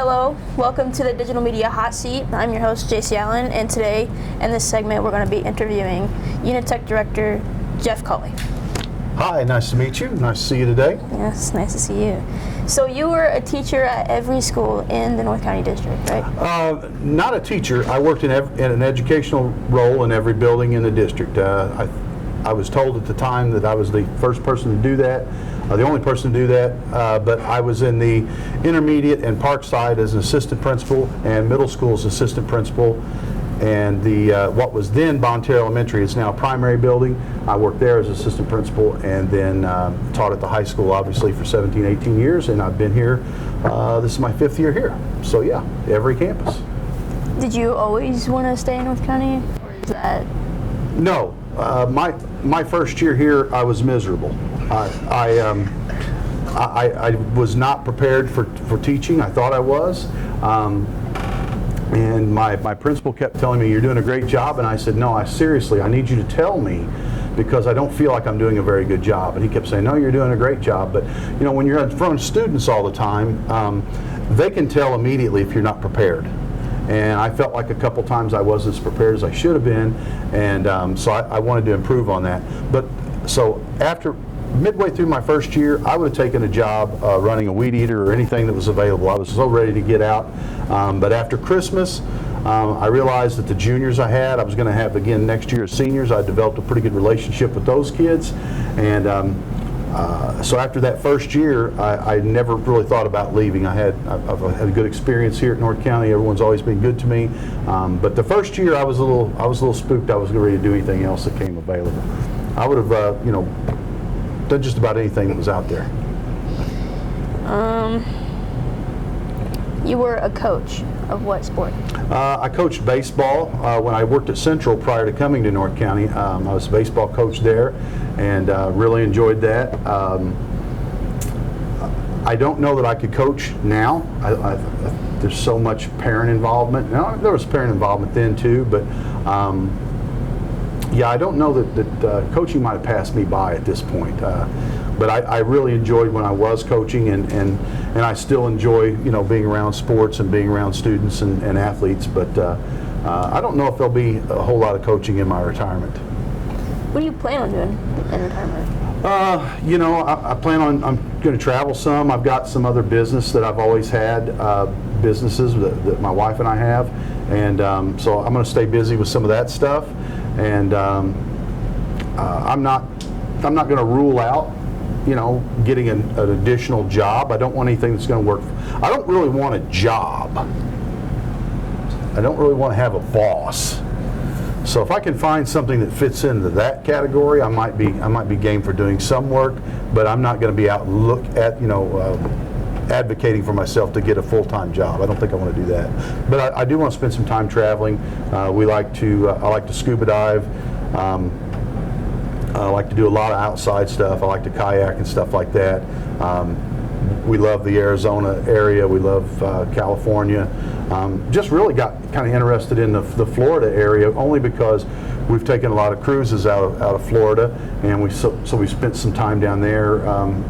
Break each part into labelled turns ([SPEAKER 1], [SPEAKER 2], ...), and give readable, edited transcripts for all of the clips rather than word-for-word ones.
[SPEAKER 1] Hello, welcome to the Digital Media Hot Seat. I'm your host, Jaycee Allen, and today in this segment we're going to be interviewing UniTec Director Jeff Cauley.
[SPEAKER 2] Hi, nice to meet you. Nice to see you today.
[SPEAKER 1] Yes, nice to see you. So you were a teacher at every school in the North County District, right?
[SPEAKER 2] Not a teacher. I worked in an educational role in every building in the district. I was told at the time that I was the first person to do that, the only person to do that, but I was in the intermediate and Parkside as an assistant principal and middle school as assistant principal. And the what was then Bonne Terre Elementary is now a primary building. I worked there as assistant principal and then taught at the high school obviously for 17, 18 years, and I've been here, this is my 5th year here. So yeah, every campus. Did
[SPEAKER 1] you always want to stay in North County, or is that?
[SPEAKER 2] No, my first year here I was miserable. I was not prepared for teaching. I thought I was. And my principal kept telling me, "You're doing a great job," and I said, "No, I need you to tell me because I don't feel like I'm doing a very good job." And he kept saying, "No, you're doing a great job." But you know, when you're in front of students all the time, they can tell immediately if you're not prepared. And I felt like a couple times I wasn't as prepared as I should have been, and so I wanted to improve on that. But so after midway through my first year, I would have taken a job running a weed eater or anything that was available. I was so ready to get out. But after Christmas, I realized that the juniors I was going to have again next year as seniors. I developed a pretty good relationship with those kids. And so after that first year, I never really thought about leaving. I've had a good experience here at North County. Everyone's always been good to me. But the first year, I was a little spooked. I was ready to do anything else that came available. I would have, done just about anything that was out there.
[SPEAKER 1] You were a coach of what sport?
[SPEAKER 2] I coached baseball when I worked at Central prior to coming to North County. I was a baseball coach there and really enjoyed that. I don't know that I could coach now. There's so much parent involvement. Now, there was parent involvement then too, but yeah, I don't know that coaching might have passed me by at this point. But I really enjoyed when I was coaching, and I still enjoy being around sports and being around students and athletes. But I don't know if there'll be a whole lot of coaching in my retirement.
[SPEAKER 1] What do you plan on doing in retirement?
[SPEAKER 2] I plan on, I'm going to travel some. I've got some other business that I've always had, businesses that my wife and I have, and so I'm going to stay busy with some of that stuff. And I'm not going to rule out, getting an additional job. I don't want anything that's going to work. I don't really want a job. I don't really want to have a boss. So if I can find something that fits into that category, I might be game for doing some work. But I'm not going to be out and look at advocating for myself to get a full-time job. I don't think I want to do that. But I do want to spend some time traveling. I like to scuba dive. I like to do a lot of outside stuff. I like to kayak and stuff like that. We love the Arizona area. We love California. Just really got kind of interested in the Florida area only because we've taken a lot of cruises out of Florida, and we spent some time down there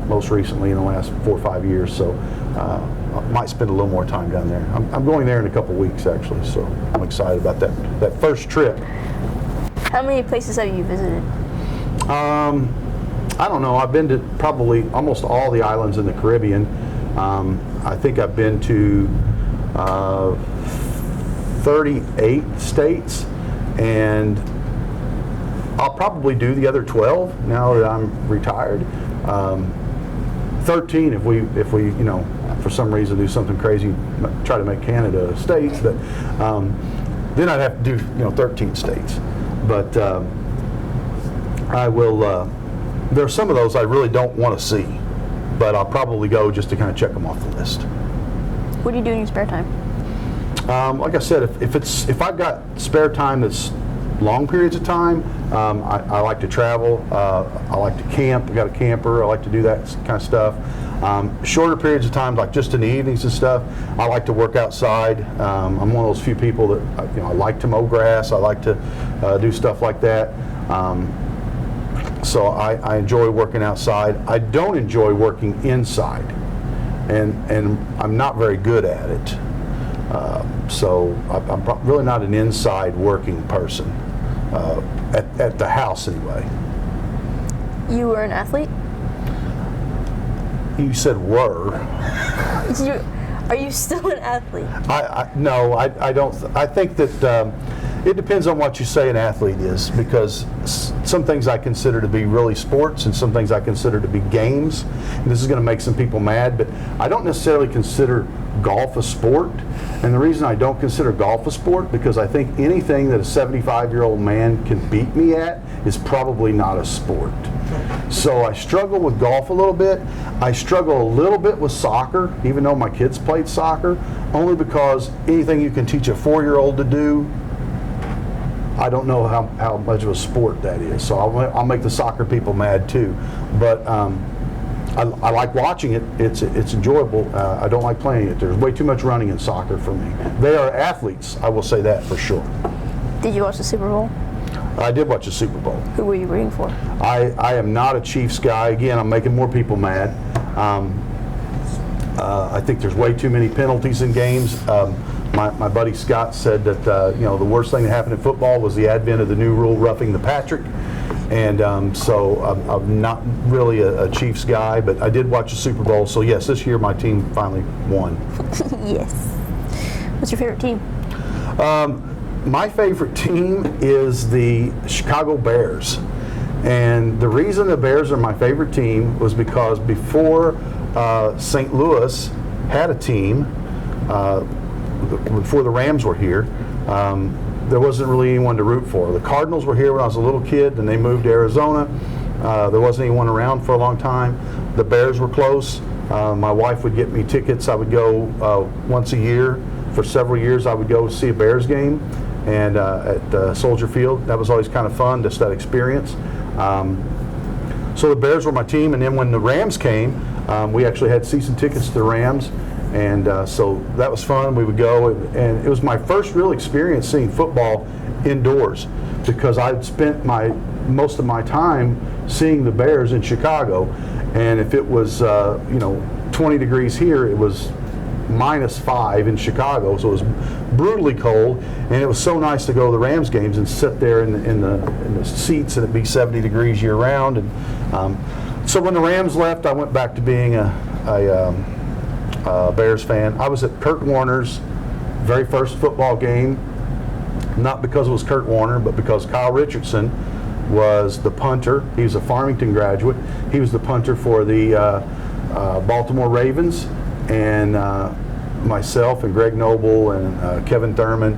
[SPEAKER 2] most recently in the last 4 or 5 years. So I might spend a little more time down there. I'm going there in a couple weeks actually, so I'm excited about that first trip.
[SPEAKER 1] How many places have you visited?
[SPEAKER 2] I don't know. I've been to probably almost all the islands in the Caribbean. I think I've been to 38 states, and I'll probably do the other 12 now that I'm retired. 13 if we for some reason do something crazy, try to make Canada a state, but then I'd have to do 13 states. But I will. There are some of those I really don't want to see, but I'll probably go just to kind of check them off the list.
[SPEAKER 1] What do you do in your spare time?
[SPEAKER 2] Like I said, if I've got spare time that's long periods of time, I like to travel. I like to camp. I got a camper. I like to do that kind of stuff. Shorter periods of time, like just in the evenings and stuff, I like to work outside. I'm one of those few people that I like to mow grass. I like to do stuff like that. So I enjoy working outside. I don't enjoy working inside. and I'm not very good at it. So I'm really not an inside working person, at the house anyway.
[SPEAKER 1] You were an athlete?
[SPEAKER 2] You said were.
[SPEAKER 1] Are you still an athlete?
[SPEAKER 2] No, I don't. I think that it depends on what you say an athlete is, because some things I consider to be really sports and some things I consider to be games. And this is going to make some people mad, but I don't necessarily consider golf a sport. And the reason I don't consider golf a sport, because I think anything that a 75-year-old man can beat me at is probably not a sport. So I struggle with golf a little bit. I struggle a little bit with soccer, even though my kids played soccer, only because anything you can teach a 4-year-old to do, I don't know how much of a sport that is. So I'll make the soccer people mad too. But I like watching it. It's enjoyable. I don't like playing it. There's way too much running in soccer for me. They are athletes, I will say that for sure.
[SPEAKER 1] Did you watch the Super Bowl?
[SPEAKER 2] I did watch the Super Bowl.
[SPEAKER 1] Who were you rooting for?
[SPEAKER 2] I am not a Chiefs guy. Again, I'm making more people mad. I think there's way too many penalties in games. My buddy Scott said that the worst thing that happened in football was the advent of the new rule, roughing the Patrick. And so I'm not really a Chiefs guy, but I did watch the Super Bowl. So yes, this year my team finally won.
[SPEAKER 1] Yes. What's your favorite team?
[SPEAKER 2] My favorite team is the Chicago Bears. And the reason the Bears are my favorite team was because before St. Louis had a team, before the Rams were here, there wasn't really anyone to root for. The Cardinals were here when I was a little kid, and they moved to Arizona. There wasn't anyone around for a long time. The Bears were close. My wife would get me tickets. I would go once a year. For several years, I would go see a Bears game, and at Soldier Field. That was always kind of fun, just that experience. So the Bears were my team, and then when the Rams came, we actually had season tickets to the Rams. And so that was fun. We would go, and it was my first real experience seeing football indoors, because I'd spent most of my time seeing the Bears in Chicago, and if it was 20 degrees here, it was -5 in Chicago, so it was brutally cold. And it was so nice to go to the Rams games and sit there in the seats, and it'd be 70 degrees year round. And so when the Rams left, I went back to being a Bears fan. I was at Kurt Warner's very first football game, not because it was Kurt Warner, but because Kyle Richardson was the punter. He was a Farmington graduate. He was the punter for the Baltimore Ravens, and myself and Greg Noble and Kevin Thurman,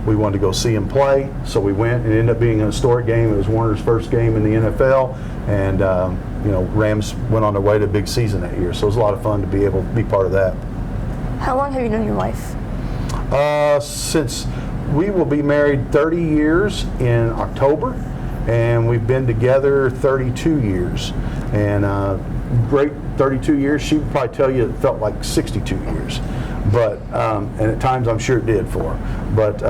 [SPEAKER 2] we wanted to go see him play, so we went. It ended up being a historic game. It was Warner's first game in the NFL, and Rams went on their way to a big season that year, so it was a lot of fun to be able to be part of that.
[SPEAKER 1] How long have you known your wife?
[SPEAKER 2] Since we will be married 30 years in October, and we've been together 32 years. And great 32 years. She would probably tell you it felt like 62 years. But, and at times I'm sure it did for her. But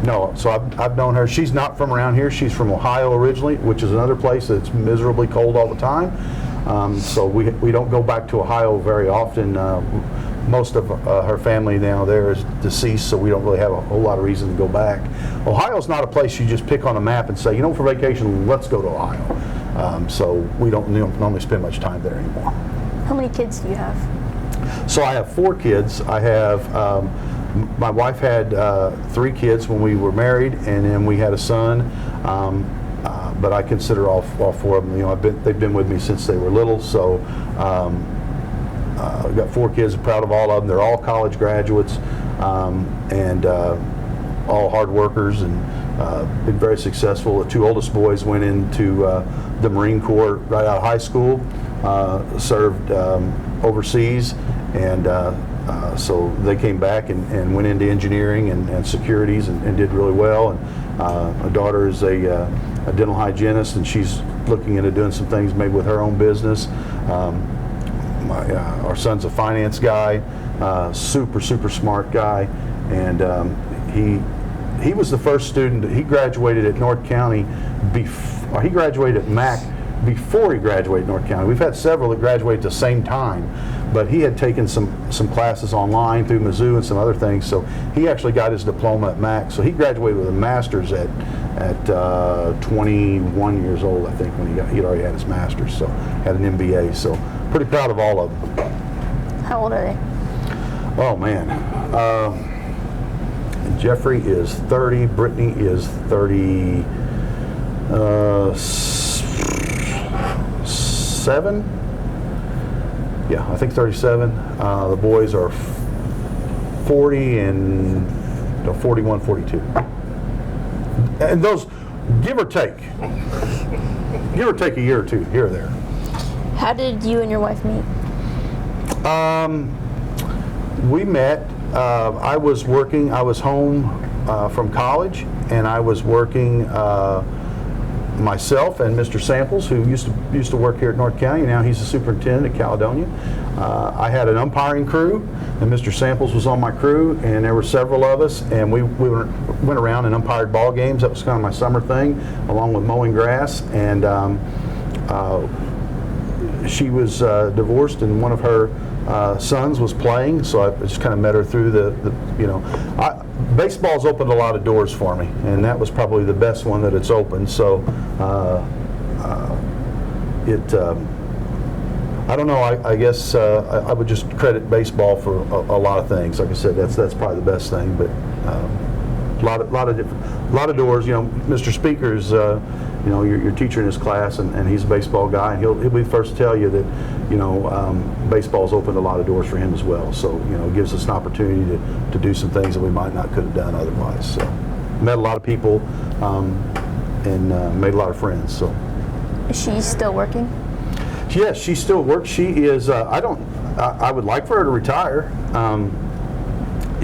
[SPEAKER 2] no, so I've known her. She's not from around here. She's from Ohio originally, which is another place that's miserably cold all the time. So we don't go back to Ohio very often. Most of her family now there is deceased, so we don't really have a whole lot of reason to go back. Ohio's not a place you just pick on a map and say, for vacation, let's go to Ohio. So we don't normally spend much time there anymore.
[SPEAKER 1] How many kids do you have?
[SPEAKER 2] So I have 4 kids. I have, my wife had 3 kids when we were married, and then we had a son. But I consider all 4 of them, they've been with me since they were little, so I've got 4 kids. I'm proud of all of them. They're all college graduates, and all hard workers, and been very successful. The 2 oldest boys went into the Marine Corps right out of high school, served overseas, and so they came back and went into engineering and securities and did really well. And my daughter is a dental hygienist, and she's looking into doing some things maybe with her own business. Our son's a finance guy, super smart guy, and he was the first student. He graduated at North County he graduated at Mac before he graduated North County. We've had several that graduated at the same time, but he had taken some classes online through Mizzou and some other things, so he actually got his diploma at Mac. So he graduated with a master's at 21 years old, I think, when he'd already had his master's, so had an MBA. So pretty proud of all of them.
[SPEAKER 1] How old are they?
[SPEAKER 2] Oh man, Jeffrey is 30, Brittany is 37. Yeah, I think 37. The boys are 40 and 41, 42. And those, give or take a year or two here or there.
[SPEAKER 1] How did you and your wife meet?
[SPEAKER 2] We met, I was home from college, and I was working myself and Mr. Samples, who used to work here at North County. Now he's the superintendent at Caledonia. I had an umpiring crew, and Mr. Samples was on my crew, and there were several of us, and we went around and umpired ball games. That was kind of my summer thing, along with mowing grass. And she was divorced, and one of her sons was playing, so I just kind of met her through baseball's opened a lot of doors for me, and that was probably the best one that it's opened. So I don't know, I guess I would just credit baseball for a lot of things. Like I said, that's probably the best thing, but a lot of doors. Mr. Speaker's your teacher in his class, and he's a baseball guy, and he'll be the first to tell you that baseball's opened a lot of doors for him as well. So it gives us an opportunity to do some things that we might not could have done otherwise. So met a lot of people and made a lot of friends. So
[SPEAKER 1] Is she still working?
[SPEAKER 2] yes, she still works. She is. I would like for her to retire.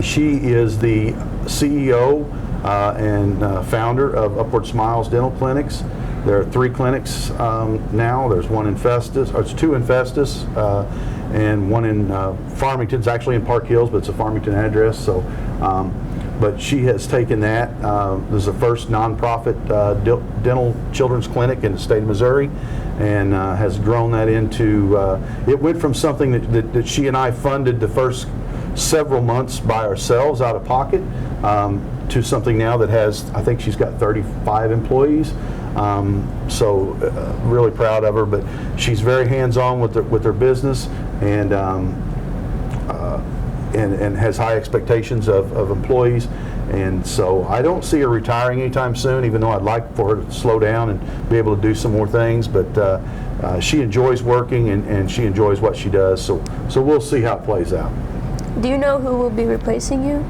[SPEAKER 2] She is the CEO and founder of Upward Smiles Dental Clinics. There are 3 clinics now. There's one in Festus, or it's 2 in Festus, and one in Farmington. It's actually in Park Hills, but it's a Farmington address. So, but she has taken that. This is the first nonprofit dental children's clinic in the state of Missouri, and has grown that into. It went from something that she and I funded the first several months by ourselves out of pocket, to something now that has, I think she's got 35 employees. So really proud of her, but she's very hands-on with her business, and has high expectations of employees. And so I don't see her retiring anytime soon, even though I'd like for her to slow down and be able to do some more things. But she enjoys working, and she enjoys what she does. So we'll see how it plays out.
[SPEAKER 1] Do you know who will be replacing you?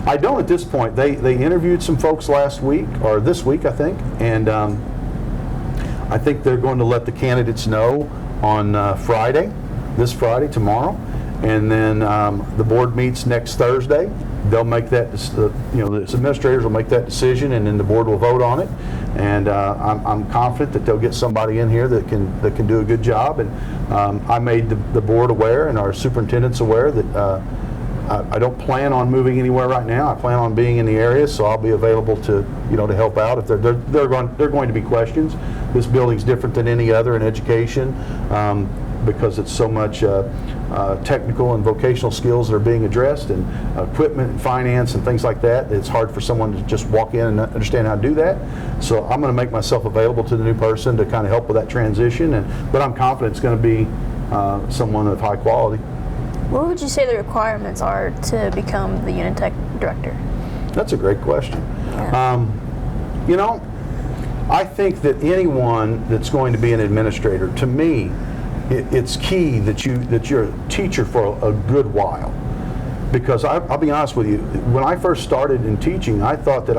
[SPEAKER 2] I don't at this point. They interviewed some folks last week, or this week, I think, and I think they're going to let the candidates know on this Friday, tomorrow, and then the board meets next Thursday. They'll make that, the administrators will make that decision, and then the board will vote on it. And I'm confident that they'll get somebody in here that can do a good job. And I made the board aware, and our superintendent's aware, that I don't plan on moving anywhere right now. I plan on being in the area, so I'll be available to help out if they're going to be questions. This building's different than any other in education, because it's so much technical and vocational skills that are being addressed, and equipment and finance and things like that. It's hard for someone to just walk in and understand how to do that. So I'm going to make myself available to the new person to kind of help with that transition. But I'm confident it's going to be someone of high quality.
[SPEAKER 1] What would you say the requirements are to become the UniTec director?
[SPEAKER 2] That's a great question.
[SPEAKER 1] Yeah.
[SPEAKER 2] I think that anyone that's going to be an administrator, to me, it's key that you're a teacher for a good while. Because I'll be honest with you, when I first started in teaching, I thought that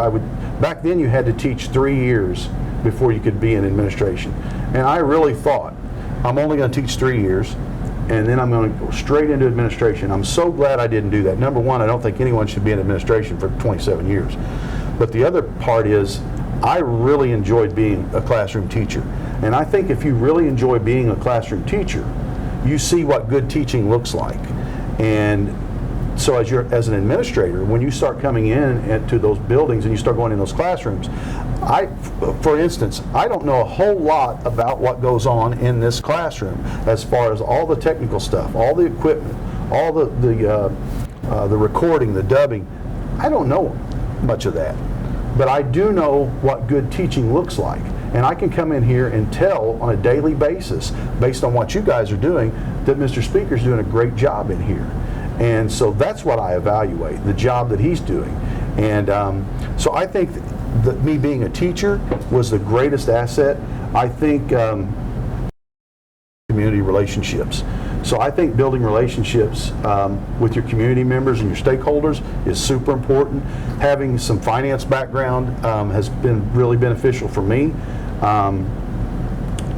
[SPEAKER 2] back then you had to teach 3 years before you could be in administration. And I really thought, I'm only going to teach 3 years, and then I'm going to go straight into administration. I'm so glad I didn't do that. Number one, I don't think anyone should be in administration for 27 years. But the other part is, I really enjoyed being a classroom teacher. And I think if you really enjoy being a classroom teacher, you see what good teaching looks like. And So as an administrator, when you start coming in to those buildings and you start going in those classrooms, for instance, I don't know a whole lot about what goes on in this classroom as far as all the technical stuff, all the equipment, all the recording, the dubbing. I don't know much of that, but I do know what good teaching looks like. And I can come in here and tell on a daily basis, based on what you guys are doing, that Mr. Speaker's doing a great job in here. And so that's what I evaluate, the job that he's doing. And so I think that me being a teacher was the greatest asset. I think community relationships. So I think building relationships with your community members and your stakeholders is super important. Having some finance background has been really beneficial for me.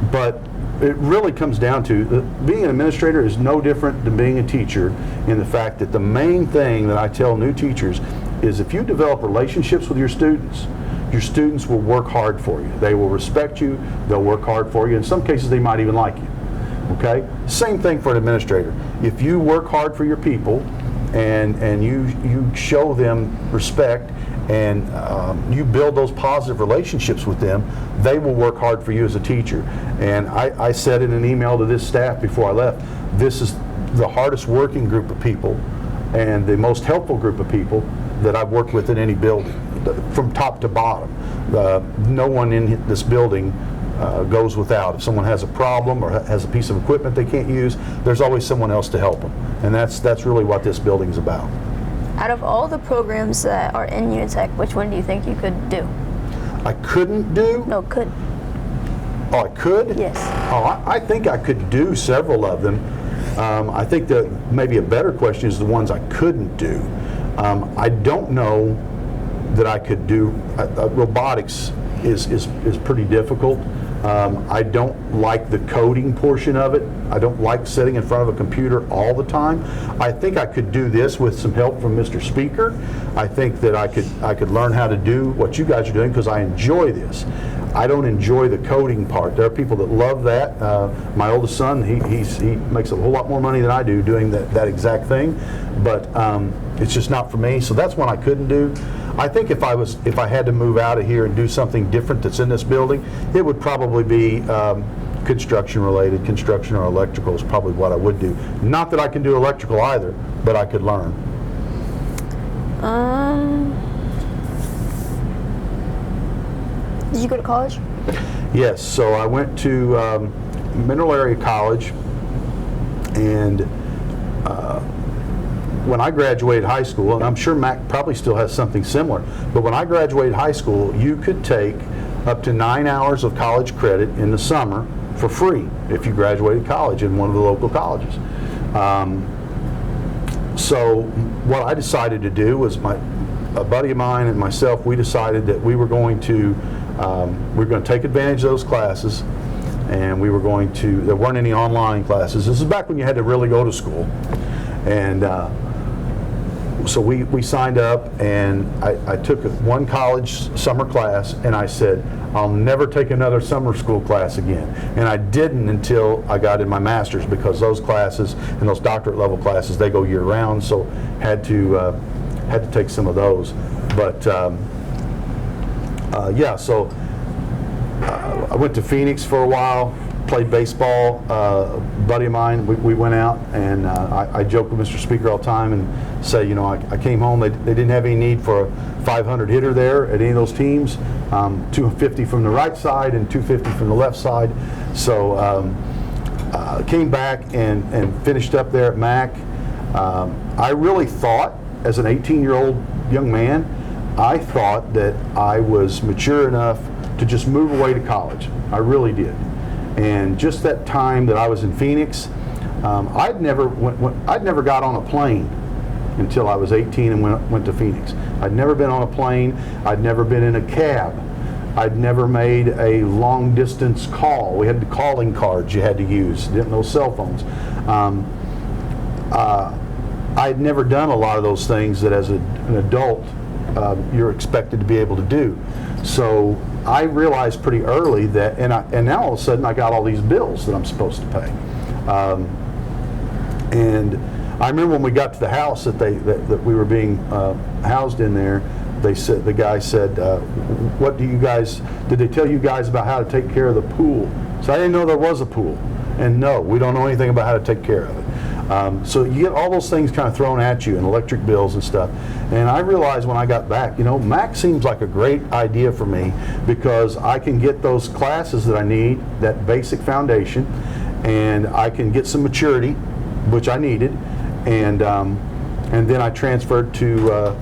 [SPEAKER 2] But it really comes down to being an administrator is no different than being a teacher, in the fact that the main thing that I tell new teachers is if you develop relationships with your students will work hard for you. They will respect you, they'll work hard for you. In some cases they might even like you. Okay? Same thing for an administrator. If you work hard for your people and you show them respect and you build those positive relationships with them, they will work hard for you as a teacher. And I said in an email to this staff before I left, this is the hardest working group of people and the most helpful group of people that I've worked with in any building, from top to bottom. No one in this building goes without. If someone has a problem or has a piece of equipment they can't use, there's always someone else to help them. And that's really what this building is about.
[SPEAKER 1] Out of all the programs that are in UniTec, which one do you think you could do?
[SPEAKER 2] I couldn't do?
[SPEAKER 1] No, could.
[SPEAKER 2] Oh, I could?
[SPEAKER 1] Yes.
[SPEAKER 2] Oh, I think I could do several of them. I think that maybe a better question is the ones I couldn't do. I don't know that I could do, robotics is pretty difficult. I don't like the coding portion of it. I don't like sitting in front of a computer all the time. I think I could do this with some help from Mr. Speaker. I think that I could learn how to do what you guys are doing because I enjoy this. I don't enjoy the coding part. There are people that love that. My oldest son, he makes a whole lot more money than I do doing that exact thing, but it's just not for me. So that's one I couldn't do. I think if I had to move out of here and do something different that's in this building, it would probably be construction related. Construction or electrical is probably what I would do. Not that I can do electrical either, but I could learn.
[SPEAKER 1] Did you go to college?
[SPEAKER 2] Yes, so I went to Mineral Area College, and when I graduated high school, and I'm sure Mac probably still has something similar, but when I graduated high school, you could take up to 9 hours of college credit in the summer for free if you graduated college in one of the local colleges. So what I decided to do was a buddy of mine and myself, we decided that we were going to take advantage of those classes, and we were going to, there weren't any online classes. This is back when you had to really go to school. And so we signed up, and I took one college summer class, and I said, I'll never take another summer school class again. And I didn't until I got in my master's, because those classes and those doctorate level classes, they go year round, so had to take some of those. But yeah, so I went to Phoenix for a while, played baseball. A buddy of mine, we went out, and I joke with Mr. Speaker all the time and say, you know, I came home, they didn't have any need for a 500 hitter there at any of those teams, 250 from the right side and 250 from the left side. So came back and finished up there at Mac. I really thought, as an 18-year-old young man, I thought that I was mature enough to just move away to college. I really did. And just that time that I was in Phoenix, I'd never got on a plane until I was 18 and went to Phoenix. I'd never been on a plane. I'd never been in a cab. I'd never made a long distance call. We had the calling cards you had to use, didn't know cell phones. I'd never done a lot of those things that as an adult you're expected to be able to do. So I realized pretty early that, and now all of a sudden I got all these bills that I'm supposed to pay. And I remember when we got to the house that we were being housed in there, the guy said, what do you guys, did they tell you guys about how to take care of the pool? So I didn't know there was a pool. And no, we don't know anything about how to take care of it. So you get all those things kind of thrown at you, and electric bills and stuff. And I realized when I got back, Mac seems like a great idea for me, because I can get those classes that I need, that basic foundation, and I can get some maturity, which I needed. And then I transferred to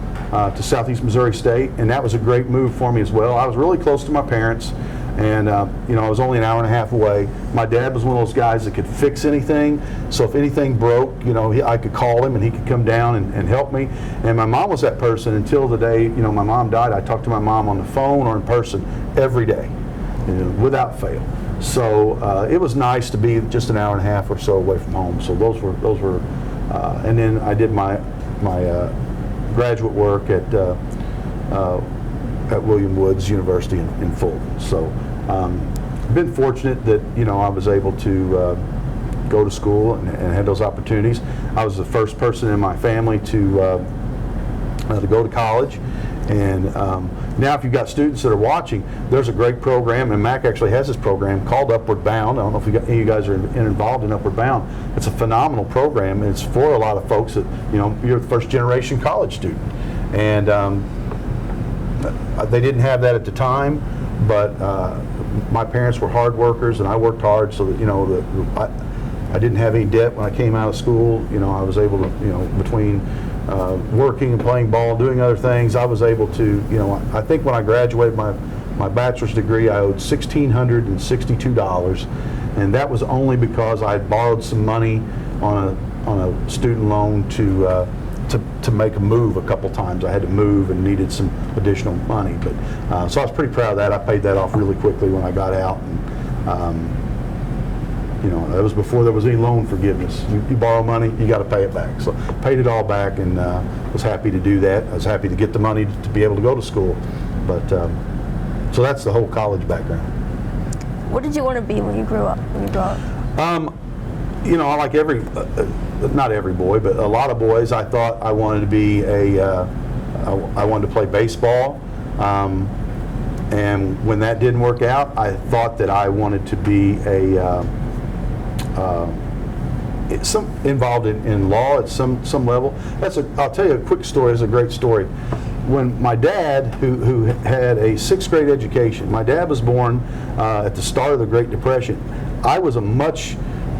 [SPEAKER 2] Southeast Missouri State, and that was a great move for me as well. I was really close to my parents, and I was only an hour and a half away. My dad was one of those guys that could fix anything, so if anything broke, I could call him and he could come down and help me. And my mom was that person until the day my mom died. I talked to my mom on the phone or in person every day, without fail. So it was nice to be just an hour and a half or so away from home. So those were and then I did my graduate work at William Woods University in Fulton. So been fortunate that I was able to go to school and had those opportunities. I was the first person in my family to go to college. And now if you've got students that are watching, there's a great program, and Mac actually has this program called Upward Bound. I don't know if any of you guys are involved in Upward Bound. It's a phenomenal program, and it's for a lot of folks that, you're the first generation college student. And they didn't have that at the time, but my parents were hard workers, and I worked hard so that, I didn't have any debt when I came out of school. I was able to, between working and playing ball and doing other things, I was able to, I think when I graduated my bachelor's degree, I owed $1,662, and that was only because I had borrowed some money on a student loan to make a move a couple times. I had to move and needed some additional money, but so I was pretty proud of that. I paid that off really quickly when I got out, and that was before there was any loan forgiveness. You borrow money, you got to pay it back. So paid it all back, and was happy to do that. I was happy to get the money to be able to go to school. But so that's the whole college background.
[SPEAKER 1] What did you want to be when you grew up?
[SPEAKER 2] Like not every boy, but a lot of boys, I thought I wanted to be I wanted to play baseball. And when that didn't work out, I thought that I wanted to be involved in law at some level. I'll tell you a quick story. It's a great story. When my dad, who had a 6th grade education, my dad was born at the start of the Great Depression.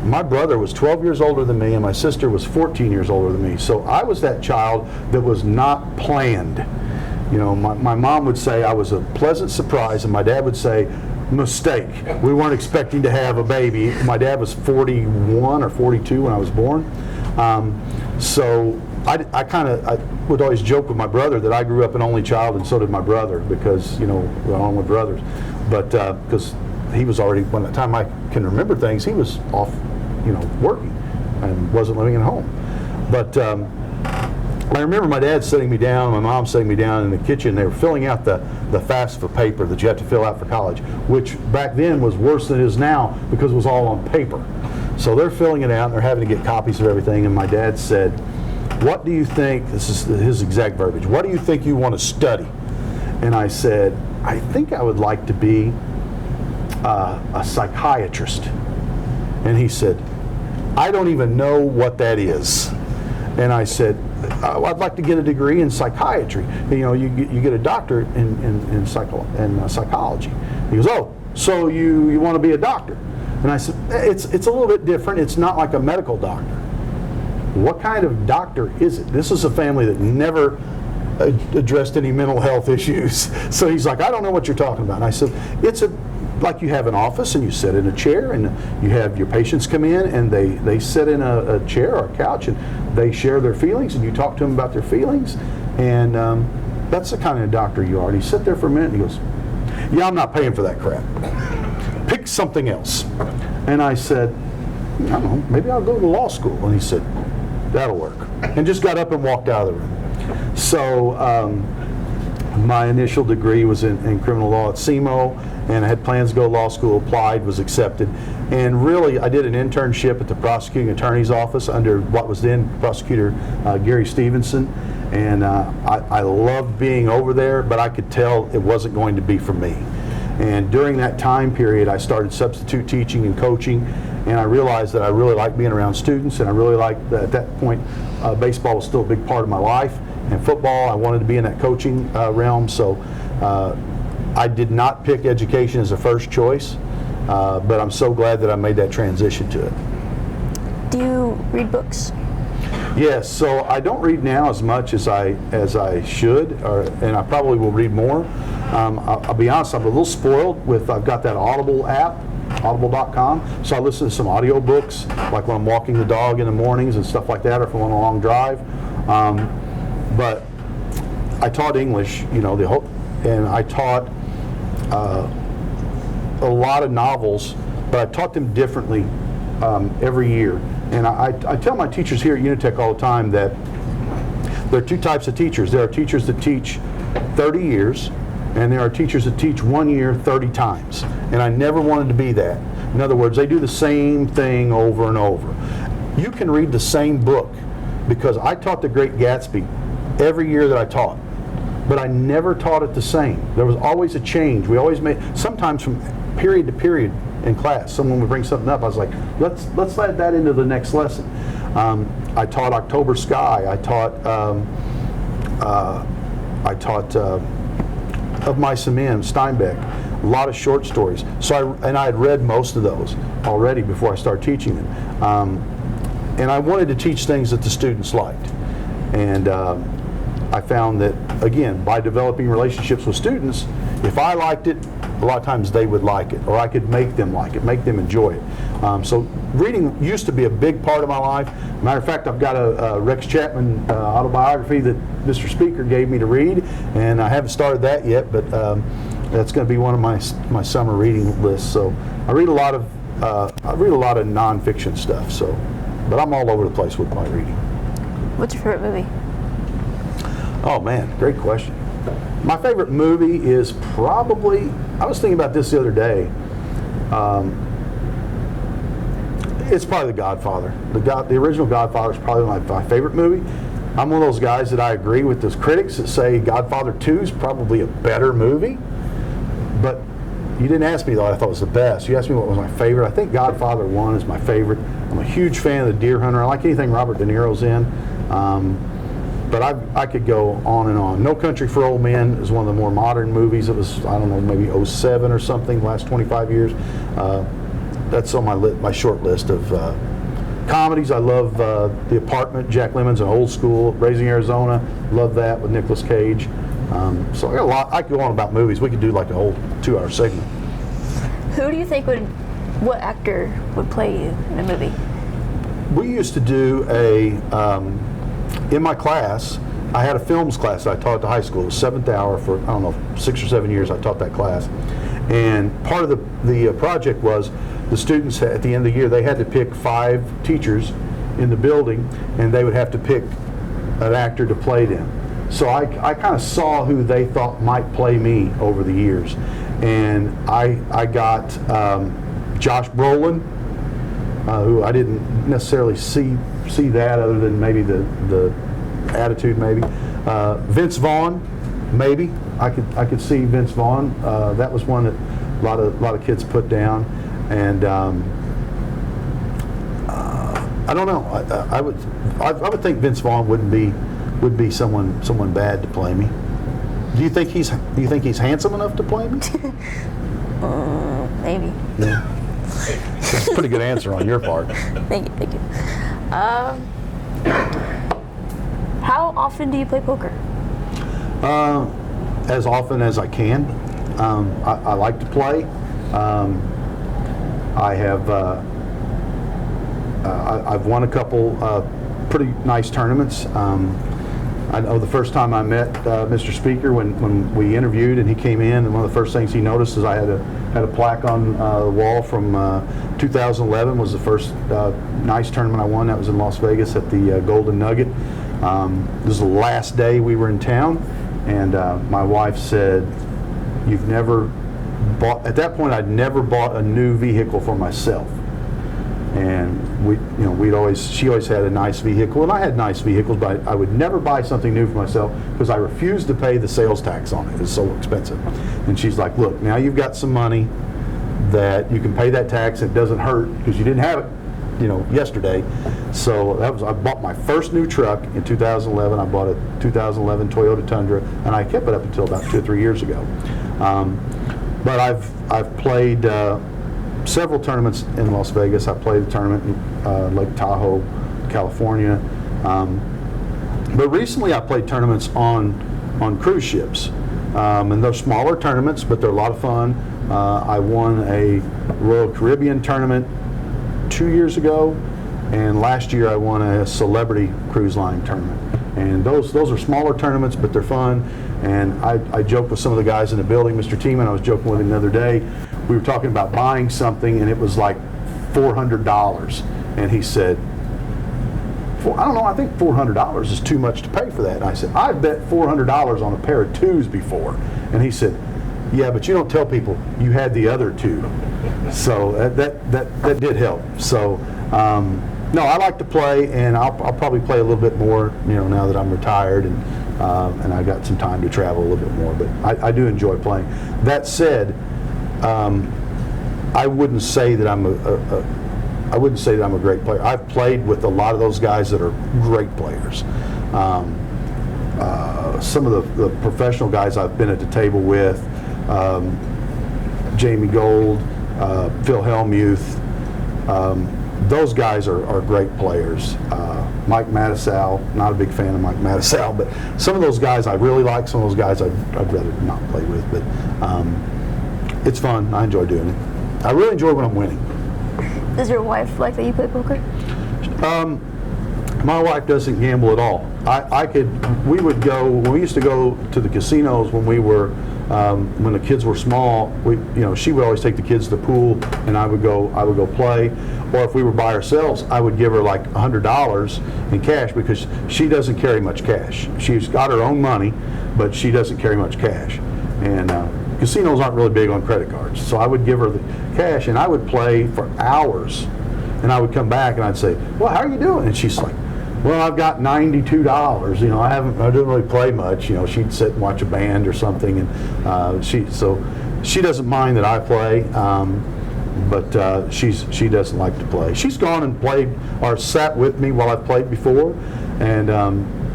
[SPEAKER 2] My brother was 12 years older than me, and my sister was 14 years older than me. So I was that child that was not planned. My mom would say I was a pleasant surprise, and my dad would say, mistake. We weren't expecting to have a baby. My dad was 41 or 42 when I was born. So I would always joke with my brother that I grew up an only child, and so did my brother, because, we're only brothers. But because he was already, by the time I can remember things, he was off, working and wasn't living at home. But I remember my dad sitting me down, my mom sitting me down in the kitchen. They were filling out the FAFSA paper that you have to fill out for college, which back then was worse than it is now because it was all on paper. So they're filling it out, and they're having to get copies of everything. And my dad said, "What do you think," this is his exact verbiage, "what do you think you want to study?" And I said, "I think I would like to be a psychiatrist." And he said, "I don't even know what that is." And I said, "I'd like to get a degree in psychiatry. You get a doctorate in psychology." He goes, "Oh, so you want to be a doctor?" And I said, it's a little bit different. It's not like a medical doctor." "What kind of doctor is it?" This is a family that never addressed any mental health issues. So he's like, "I don't know what you're talking about." And I said, "It's like you have an office, and you sit in a chair, and you have your patients come in, and they sit in a chair or a couch, and they share their feelings, and you talk to them about their feelings, and that's the kind of doctor you are." And he sat there for a minute, and he goes, "Yeah, I'm not paying for that crap. Pick something else." And I said, "I don't know, maybe I'll go to law school." And he said, "That'll work," and just got up and walked out of the room. So my initial degree was in criminal law at SEMO, and I had plans to go to law school, applied, was accepted. And really, I did an internship at the prosecuting attorney's office under what was then Prosecutor Gary Stevenson. And I loved being over there, but I could tell it wasn't going to be for me. And during that time period, I started substitute teaching and coaching, and I realized that I really liked being around students, and I really liked, at that point, baseball was still a big part of my life, and football, I wanted to be in that coaching realm, so I did not pick education as a first choice, but I'm so glad that I made that transition to it.
[SPEAKER 1] Do you read books?
[SPEAKER 2] Yes, so I don't read now as much as I should, and I probably will read more. I'll be honest, I'm a little spoiled with, I've got that Audible app, audible.com, so I listen to some audio books, like when I'm walking the dog in the mornings and stuff like that, or if I'm on a long drive. But I taught English, and I taught a lot of novels, but I taught them differently every year. And I tell my teachers here at UniTec all the time that there are two types of teachers. There are teachers that teach 30 years, and there are teachers that teach 1 year 30 times. And I never wanted to be that. In other words, they do the same thing over and over. You can read the same book, because I taught The Great Gatsby every year that I taught, but I never taught it the same. There was always a change. We always made, sometimes from period to period in class, someone would bring something up. I was like, let's add that into the next lesson. I taught October Sky. I taught Of Mice and Men, Steinbeck, a lot of short stories. So I had read most of those already before I started teaching them. And I wanted to teach things that the students liked. And I found that, again, by developing relationships with students, if I liked it, a lot of times they would like it, or I could make them like it, make them enjoy it. So reading used to be a big part of my life. Matter of fact, I've got a Rex Chapman autobiography that Mr. Speaker gave me to read, and I haven't started that yet, but that's going to be one of my summer reading lists. So I read a lot of nonfiction stuff. So, but I'm all over the place with my reading.
[SPEAKER 1] What's your favorite movie?
[SPEAKER 2] Oh man, great question. My favorite movie is probably, I was thinking about this the other day, it's probably The Godfather. The original Godfather is probably my favorite movie. I'm one of those guys that I agree with those critics that say Godfather 2 is probably a better movie, but you didn't ask me though I thought it was the best. You asked me what was my favorite. I think Godfather 1 is my favorite. I'm a huge fan of The Deer Hunter. I like anything Robert De Niro's in. But I could go on and on. No Country for Old Men is one of the more modern movies. It was, I don't know, maybe 07 or something, last 25 years. That's on my short list of comedies. I love The Apartment, Jack Lemmon's an old school. Raising Arizona, love that with Nicolas Cage. So I got a lot. I could go on about movies. We could do like a whole 2-hour segment.
[SPEAKER 1] Who do you think what actor would play you in a movie?
[SPEAKER 2] We used to do in my class, I had a films class that I taught at the high school. It was 7th hour for, I don't know, 6 or 7 years I taught that class. And part of the project was the students, at the end of the year, they had to pick 5 teachers in the building, and they would have to pick an actor to play them. So I kind of saw who they thought might play me over the years. And I got Josh Brolin, who I didn't necessarily see that other than maybe the attitude maybe. Vince Vaughn, maybe. I could see Vince Vaughn. That was one that a lot of kids put down. And I don't know. I would think Vince Vaughn would be someone bad to play me. Do you think he's handsome enough to play me?
[SPEAKER 1] Maybe.
[SPEAKER 2] Yeah. That's a pretty good answer on your part.
[SPEAKER 1] Thank you. How often do you play poker?
[SPEAKER 2] As often as I can. I like to play. I've won a couple pretty nice tournaments. I know the first time I met Mr. Speaker when we interviewed and he came in, and one of the first things he noticed is I had a plaque on the wall from 2011 was the first nice tournament I won. That was in Las Vegas at the Golden Nugget. This was the last day we were in town, and my wife said, "You've never bought, at that point I'd never bought a new vehicle for myself. And she always had a nice vehicle, and I had nice vehicles, but I would never buy something new for myself because I refused to pay the sales tax on it. It's so expensive. And she's like, look, now you've got some money that you can pay that tax. It doesn't hurt because you didn't have it, yesterday. So I bought my first new truck in 2011. I bought a 2011 Toyota Tundra, and I kept it up until about 2 or 3 years ago. But I've played several tournaments in Las Vegas. I played a tournament in Lake Tahoe, California. But recently I played tournaments on cruise ships. And they're smaller tournaments, but they're a lot of fun. I won a Royal Caribbean tournament 2 years ago, and last year I won a Celebrity Cruise Line tournament. And those are smaller tournaments, but they're fun. And I joked with some of the guys in the building. Mr. Tiemann, I was joking with him the other day. We were talking about buying something, and it was like $400. And he said, I don't know, I think $400 is too much to pay for that. And I said, I've bet $400 on a pair of twos before. And he said, yeah, but you don't tell people you had the other two. So that did help. So no, I like to play, and I'll probably play a little bit more, now that I'm retired and I got some time to travel a little bit more. But I do enjoy playing. That said, I wouldn't say that I'm a great player. I've played with a lot of those guys that are great players. Some of the professional guys I've been at the table with, Jamie Gold, Phil Hellmuth, those guys are great players. Mike Mattisau, not a big fan of Mike Mattisau, but some of those guys I really like. Some of those guys I'd rather not play with, but it's fun. I enjoy doing it. I really enjoy when I'm winning.
[SPEAKER 1] Does your wife like that you play poker?
[SPEAKER 2] My wife doesn't gamble at all. We would go, when we used to go to the casinos when we were, when the kids were small, she would always take the kids to the pool, and I would go play. Or if we were by ourselves, I would give her like $100 in cash because she doesn't carry much cash. She's got her own money, but she doesn't carry much cash. And casinos aren't really big on credit cards. So I would give her the cash, and I would play for hours. And I would come back and I'd say, well, how are you doing? And she's like, well, I've got $92. I didn't really play much. She'd sit and watch a band or something, and she doesn't mind that I play, but she doesn't like to play. She's gone and played or sat with me while I've played before, and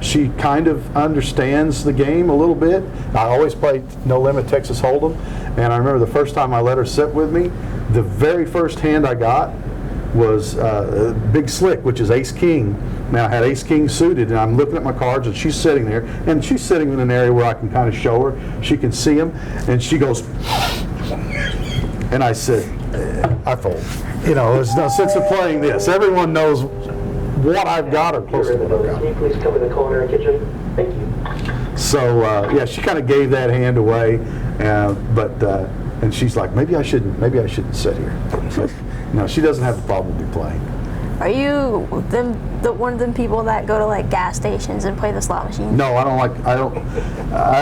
[SPEAKER 2] she kind of understands the game a little bit. I always played No Limit Texas Hold'em, and I remember the first time I let her sit with me, the very first hand I got was Big Slick, which is Ace King. Now I had Ace King suited, and I'm looking at my cards, and she's sitting there, and she's sitting in an area where I can kind of show her. She can see them, and she goes, and I said, I fold. There's no sense of playing this. Everyone knows what I've got or close to what I've got.
[SPEAKER 3] Can you please come in the culinary kitchen? Thank you.
[SPEAKER 2] So yeah, she kind of gave that hand away, and she's like, maybe I shouldn't sit here. But, no, she doesn't have a problem with me playing.
[SPEAKER 1] Are you one of them people that go to like gas stations and play the slot machine?
[SPEAKER 2] No, I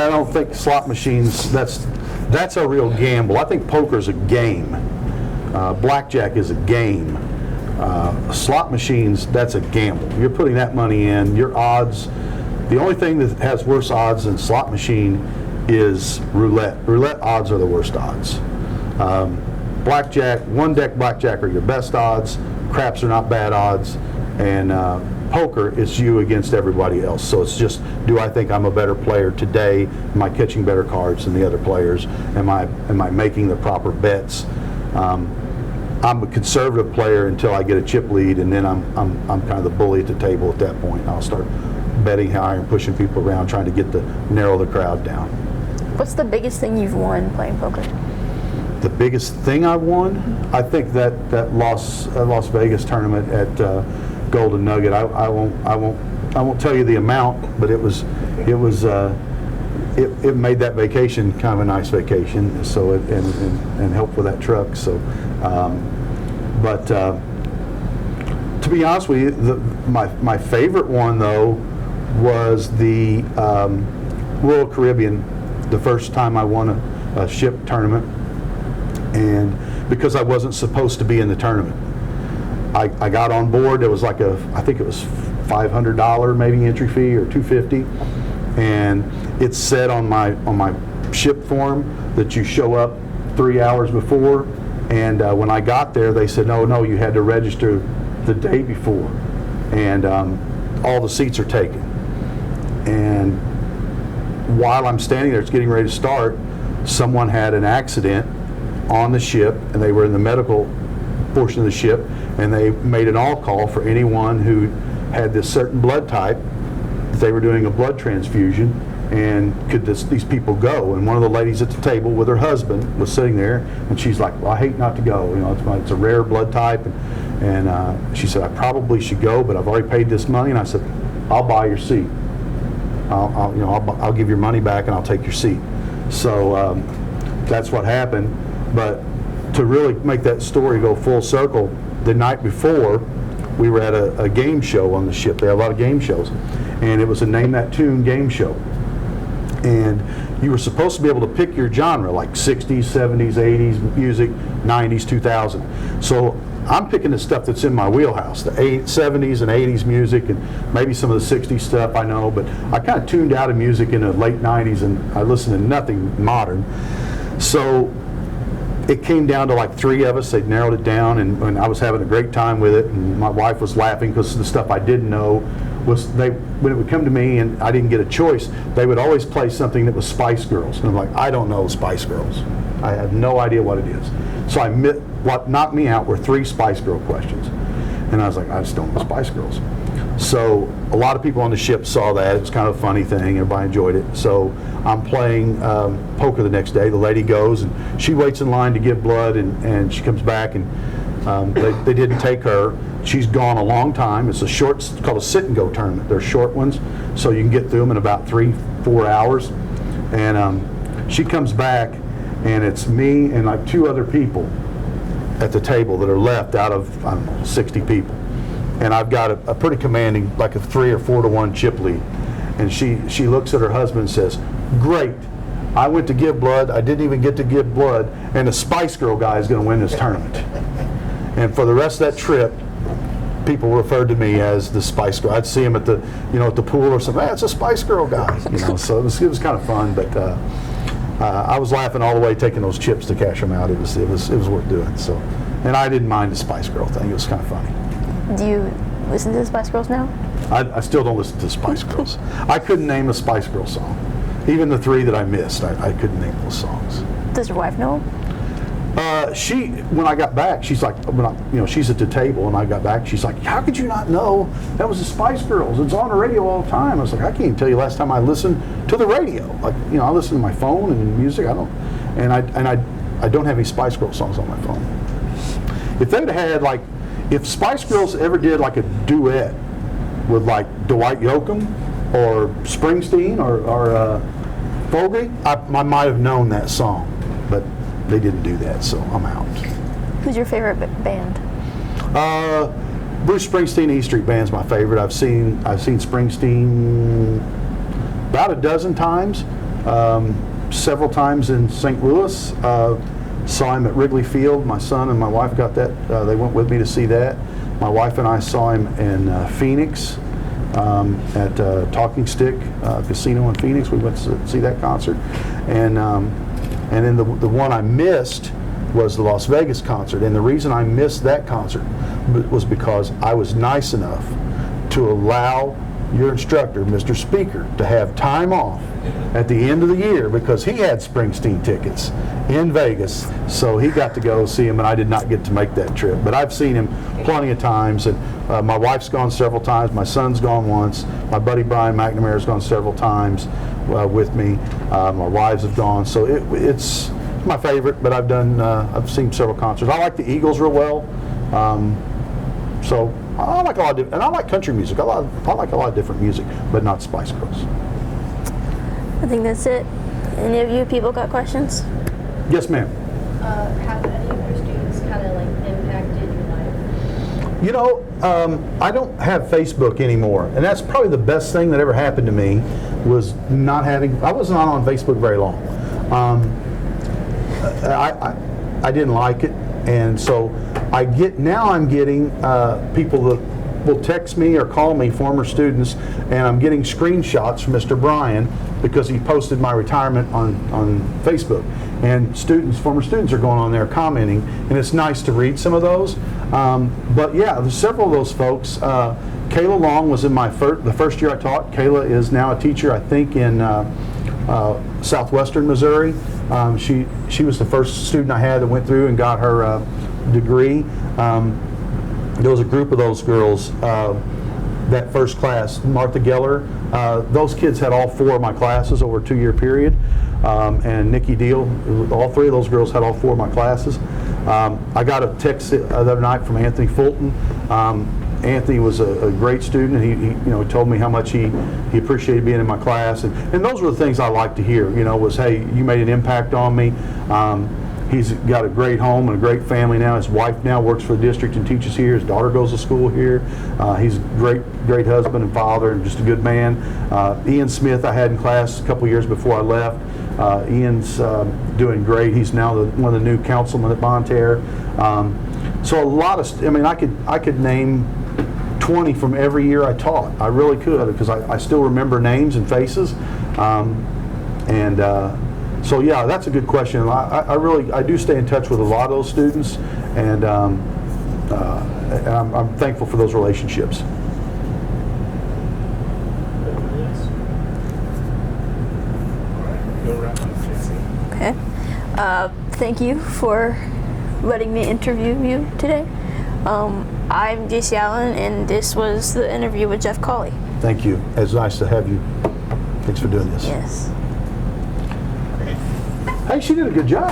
[SPEAKER 2] don't think slot machines. That's a real gamble. I think poker's a game. Blackjack is a game. Slot machines, that's a gamble. You're putting that money in. Your odds. The only thing that has worse odds than slot machine is roulette. Roulette odds are the worst odds. Blackjack, one deck blackjack are your best odds. Craps are not bad odds, and poker is you against everybody else. So it's just, do I think I'm a better player today? Am I catching better cards than the other players? Am I making the proper bets? I'm a conservative player until I get a chip lead, and then I'm kind of the bully at the table at that point. I'll start betting higher and pushing people around, trying to narrow the crowd down.
[SPEAKER 1] What's the biggest thing you've won playing poker?
[SPEAKER 2] The biggest thing I won, I think that Las Vegas tournament at Golden Nugget. I won't tell you the amount, but it made that vacation kind of a nice vacation. So and helped with that truck. So, but to be honest with you, my favorite one though was the Royal Caribbean. The first time I won a ship tournament. And because I wasn't supposed to be in the tournament, I got on board. There was like I think it was $500 maybe entry fee or $250, and it said on my ship form that you show up 3 hours before. And when I got there, they said, no, you had to register the day before, and all the seats are taken. And while I'm standing there, it's getting ready to start, someone had an accident on the ship, and they were in the medical portion of the ship, and they made an all call for anyone who had this certain blood type. They were doing a blood transfusion, and could these people go? And one of the ladies at the table with her husband was sitting there, and she's like, well, I hate not to go. You know, it's a rare blood type, and she said, I probably should go, but I've already paid this money. And I said, I'll buy your seat. I'll give your money back, and I'll take your seat. So that's what happened. But to really make that story go full circle, the night before, we were at a game show on the ship. They have a lot of game shows, and it was a Name That Tune game show. And you were supposed to be able to pick your genre, like 60s, 70s, 80s music, 90s, 2000. So I'm picking the stuff that's in my wheelhouse, the 70s and 80s music, and maybe some of the 60s stuff I know, but I kind of tuned out of music in the late 90s, and I listened to nothing modern. So it came down to like 3 of us. They narrowed it down, and I was having a great time with it, and my wife was laughing because the stuff I didn't know was when it would come to me and I didn't get a choice, they would always play something that was Spice Girls. And I'm like, I don't know Spice Girls. I have no idea what it is. So what knocked me out were 3 Spice Girl questions. And I was like, I just don't know Spice Girls. So a lot of people on the ship saw that. It was kind of a funny thing. Everybody enjoyed it. So I'm playing poker the next day. The lady goes, and she waits in line to give blood, and she comes back, and they didn't take her. She's gone a long time. It's called a sit and go tournament. They're short ones, so you can get through them in about 3-4 hours. And she comes back, and it's me and like 2 other people at the table that are left out of, I don't know, 60 people. And I've got a pretty commanding, like a 3 or 4 to 1 chip lead. And she looks at her husband and says, great, I went to give blood, I didn't even get to give blood, and the Spice Girl guy is going to win this tournament. And for the rest of that trip, people referred to me as the Spice Girl. I'd see him at the pool or something. Hey, it's a Spice Girl guy. So it was kind of fun. But I was laughing all the way taking those chips to cash them out. It was worth doing. So, and I didn't mind the Spice Girl thing. It was kind of funny.
[SPEAKER 1] Do you listen to the Spice Girls now?
[SPEAKER 2] I still don't listen to the Spice Girls. I couldn't name a Spice Girl song. Even the 3 that I missed, I couldn't name those songs.
[SPEAKER 1] Does your wife know?
[SPEAKER 2] When I got back, she's like, she's at the table, and I got back, she's like, how could you not know that was the Spice Girls? It's on the radio all the time. I was like, I can't even tell you last time I listened to the radio. Like, I listen to my phone and music. I don't have any Spice Girl songs on my phone. If they'd had if Spice Girls ever did like a duet with like Dwight Yoakam or Springsteen or Fogerty, I might have known that song, but they didn't do that, so I'm out.
[SPEAKER 1] Who's your favorite band?
[SPEAKER 2] Bruce Springsteen, E Street Band's my favorite. I've seen Springsteen about a dozen times, several times in St. Louis. Saw him at Wrigley Field. My son and my wife got that. They went with me to see that. My wife and I saw him in Phoenix at Talking Stick Casino in Phoenix. We went to see that concert, and then the one I missed was the Las Vegas concert. And the reason I missed that concert was because I was nice enough to allow your instructor, Mr. Speaker, to have time off at the end of the year because he had Springsteen tickets in Vegas, so he got to go see him, and I did not get to make that trip. But I've seen him plenty of times, and my wife's gone several times, my son's gone once, my buddy Brian McNamara's gone several times with me, my wives have gone, so it's my favorite, but I've seen several concerts. I like the Eagles real well, so I like a lot of, and I like country music. I like a lot of different music, but not Spice Girls.
[SPEAKER 1] I think that's it. Any of you people got questions?
[SPEAKER 2] Yes, ma'am.
[SPEAKER 4] Have any of your students kind of impacted your life?
[SPEAKER 2] I don't have Facebook anymore, and that's probably the best thing that ever happened to me was I was not on Facebook very long. I didn't like it, and so I'm getting people that will text me or call me, former students, and I'm getting screenshots from Mr. Bryan because he posted my retirement on Facebook. And former students are going on there commenting, and it's nice to read some of those. But yeah, there's several of those folks. Kayla Long was in the first year I taught. Kayla is now a teacher, I think, in southwestern Missouri. She was the first student I had that went through and got her degree. There was a group of those girls, that first class, Martha Geller. Those kids had all 4 of my classes over a 2-year period. And Nikki Deal, all 3 of those girls had all 4 of my classes. I got a text the other night from Anthony Fulton. Anthony was a great student, and he told me how much he appreciated being in my class, and those were the things I like to hear. Was, hey, you made an impact on me. He's got a great home and a great family now. His wife now works for the district and teaches here. His daughter goes to school here. He's a great husband and father, and just a good man. Ian Smith I had in class a couple years before I left. Ian's doing great. He's now one of the new councilmen at Bonne Terre. So a lot of, I could name 20 from every year I taught. I really could, because I still remember names and faces. So yeah, that's a good question. I do stay in touch with a lot of those students, and I'm thankful for those relationships.
[SPEAKER 1] Okay. Thank you for letting me interview you today. I'm Jaycee Allen, and this was the interview with Jeff Cauley.
[SPEAKER 2] Thank you. It's nice to have you. Thanks for doing this.
[SPEAKER 1] Yes.
[SPEAKER 2] Hey, she did a good job.